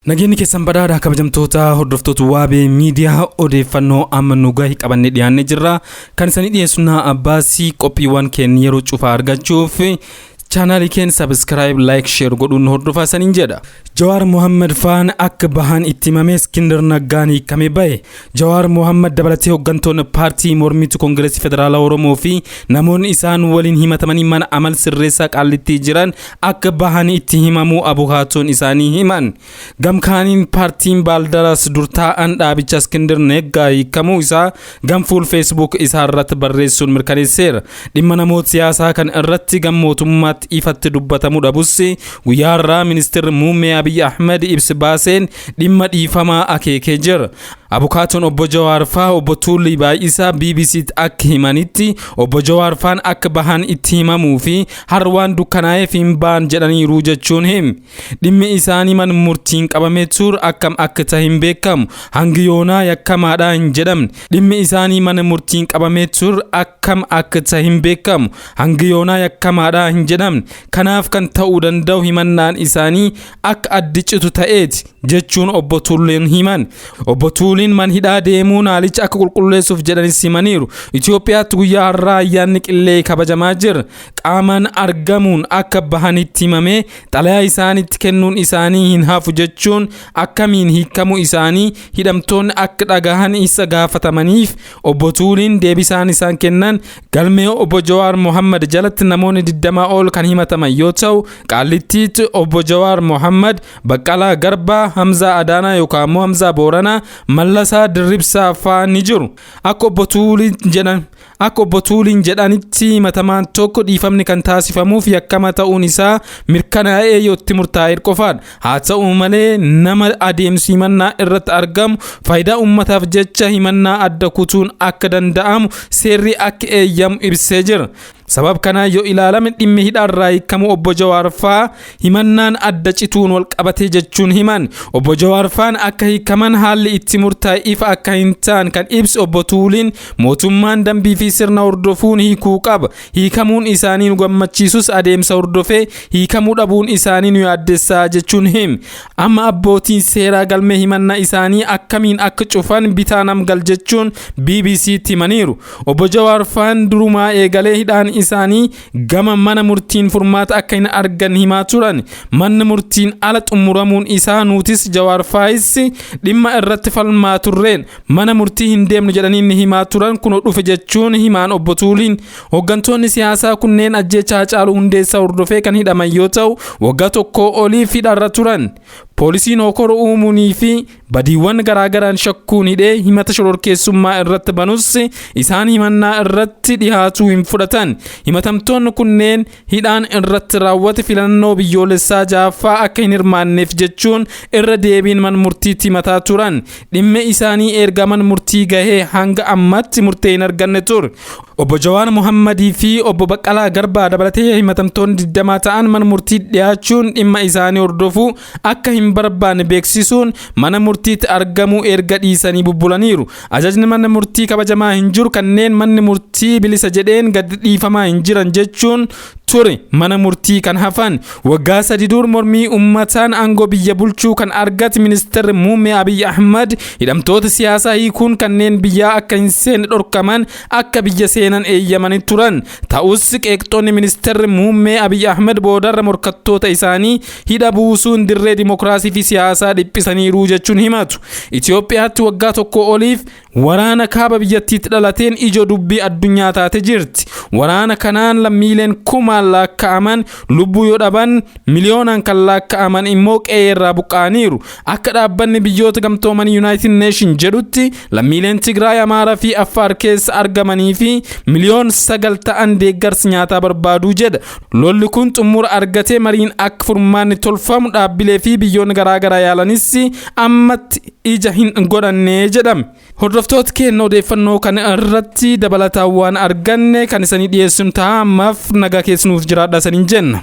Nageenyi keessan badhaadha kabajamtoota hordoftoota waabee miidiyaa odeeffannoo amma nu gahi qabannee dhiyaannee jirra. Kan isanii dhiyeessuna Abbaasii qophiiwwan keenya yeroo cufaa argachuuf channel keen subscribe like share godhuun hordofaa saniin jedha. Jawaar Mohammad faan akka bahan itti himame Iskindar Naggaan hiikame bahe. Jawaar Mohammad dabalatee hooggantoonni paartii mormituu Koongireesii Federaalaa Oromoo fi namoonni isaan waliin himatamanii mana amal sirreessaa Qaallittii jiran akka bahan itti himamuu abukaatoon isaanii himan. Gamkaaniin paartiin Baaldaraas durtaa'an dhaabicha Iskindar Naggaa hiikamuu isaa gamfuul Facebook isaa irratti barreessuun mirkaneesseera. Dhimma namoota siyaasaa kan irratti gammootummaatti ifatti dubbatamu dhabus guyyaa irraa ministeerri muummee Abiy Ahmed ibsa baaseen dhimma dhiifamaa akeekee jira. Abukaatoon obbo Jawaar faa obbo Tuulii Baay'isaa BBC'tti akka himanitti obbo Jawaar faan akka bahan itti himamuu fi harwaan dukkanaa'eef hin baan jedhaniiru jechuun himi. Dhimmi isaanii mana murtiin qabamee ture akkam akka ta'e hin beekamu. Hangi yoonaa yakkamaadhaa hin jedhamne. Dhimmi isaanii mana murtiin qabamee ture akkam akka ta'e hin beekamu. Hangi yoonaa yakkamaadhaa hin jedhamne. Kanaaf kan ta'uu danda'u himannaan isaanii akka addicitu ta'eeti jechuun obbo Tuuliin himan. Obbo Tuuliin man hidhaa deemuun haalicha akka qulqulleessuuf jedhanis himaniiru. Itoophiyaatti guyyaa har'aa ayyaanni qillee kabajamaa jira. Qaamaan argamuun akka bahanitti himamee xalayaa isaanitti kennuun isaanii hin hafu jechuun akkamiin hiikamuu isaanii hidhamtoonni akka dhagahan isa gaafatamaniif obbo Tuuliin deebisaan isaan kennan galmee obbo Jawaar Mohammad jalatti namoonni 20 ol kan himataman yoo ta'u Qaallittiitti obbo Jawaar Mohammad, Baqqalaa Garbaa, Hamzaa Adaanaa yookaan Hamzaa Booranaa, Mallasaa Dirribsaa fa'aa ni jiru. Akka obbo Tuuliin jedhanitti himatamaan tokko dhiifamni kan taasifamuuf yakkama ta'uun isaa mirkanaa'ee yootti murtaa'e qofaadha. Haa ta'u malee nama adeemsi himannaa irratti argamu faayidaa uummataaf jecha himannaa adda kutuun akka danda'amu seerri akka eeyyamu ibsee jira. Sabab kana yoo ilaalame dhimmi hidhaarraa hiikamu obbo Jawaar faa himannaan adda cituun wal qabatee jechuun himan. Obbo Jawaar faan akka hiikaman haalli itti murtaa'e ifa akka hin taane kan ibsu obbo Tuuliin mootummaan dambii fi sirna hordofuun hiikuu qaba. Hiikamuun isaanii nu gammachiisus adeemsa hordofee hiikamuu dhabuun isaanii nu yaaddessaa jechuun himi. Amma abbootiin seeraa galmee himannaa isaanii akkamiin akka cufan bitaa namgal jechuun BBC'tti himaniiru. Obbo Jawaar faan durumaa eegalee hidhaan isaanii gama mana murtiin furmaata akka hin argan himaa turan. Manni murtiin ala xumuramuun isaa nuutis Jawaar faayis dhimma irratti falmaa turreen mana murtii hin deemnu jedhanii himaa turan kunoo dhufe jechuun himaan obbo Tuuliin. Hooggantoonni siyaasaa kunneen ajjeechaa Haacaaluu Hundeessaa hordofee kan hidhaman yoo ta'u waggaa tokko oliif hidhaarra turan. Poolisiin hokora uumuunii fi badiiwwan garaagaraan shakkuun hidhee himata shororkeessummaa irratti banus isaan himannaa irratti dhihaatuu hin fudhatan. Himatamtoonni kunneen hidhaan irratti raawwate filannoo biyyoolessaa jaaffaa akka hin hirmaanneef jechuun irra deebiin man murtiitti himataa turan. Dhimmi isaanii erga man murtii gahee hanga ammatti murtee hin arganne ture. Obbo Jawaar Mohammadii fi obbo Baqqalaa Garbaa dabalatee himatamtoonni 20 ta'an man murtii dhiyaachuun dhimma isaanii hordofuu akka hin barbaanne beeksisuun mana murtiitti argamuu erga dhiisanii bubbulaniiru. Ajajni mana murtii kabajamaa hin jiru kanneen manni murtii bilisa jedheen gad dhiifamaa hin jiran jechuun ture mana murtii kan hafan. Waggaa 3 dur mormii uummataan aangoo biyya bulchuu kan argate ministeerri muummee Abiy Ahmed hidhamtoota siyaasaa hiikuun kanneen biyyaa akka hin seenne dhorkaman akka biyya seenan eeyyamanii turan. Ta'us qeeqxoonni ministeerri muummee Abiy Ahmed boodarra morkattoota isaanii hidha buusuun dirree dimokiraasii fi siyaasaa dhiphisaniiru jechuun himatu. Itoophiyaatti waggaa tokko oliif waraana kaaba biyyattiitti dhalateen ijoo dubbii addunyaa taate jirti. Waraana kanaan lammiileen kumaan lakkaa'aman lubbuu yoo dhaban miliyoonaan kan lakkaa'aman immoo qe'ee irraa buqqaaniiru. Akka dhaabbanni biyyoota gamtoomanii United Nation jedhutti lammiileen Tigraay, Amaaraa fi Affaar keessa argamanii fi miliyoon 9 ta'an deeggarsa nyaataa barbaadu jedha. Lolli kun xumura argatee mariin akka furmaanni tolfamu dhaabbilee fi biyyoonni garaagaraa yaalanis ammatti ija hin godhanne jedhame. Hordoftoota keenya odeeffannoo kana irratti dabalataan waan arganne kan isanii dhiyeessinu ta'a. Ammaaf nagaa keessanuuf jiraadhaa saniin jenna.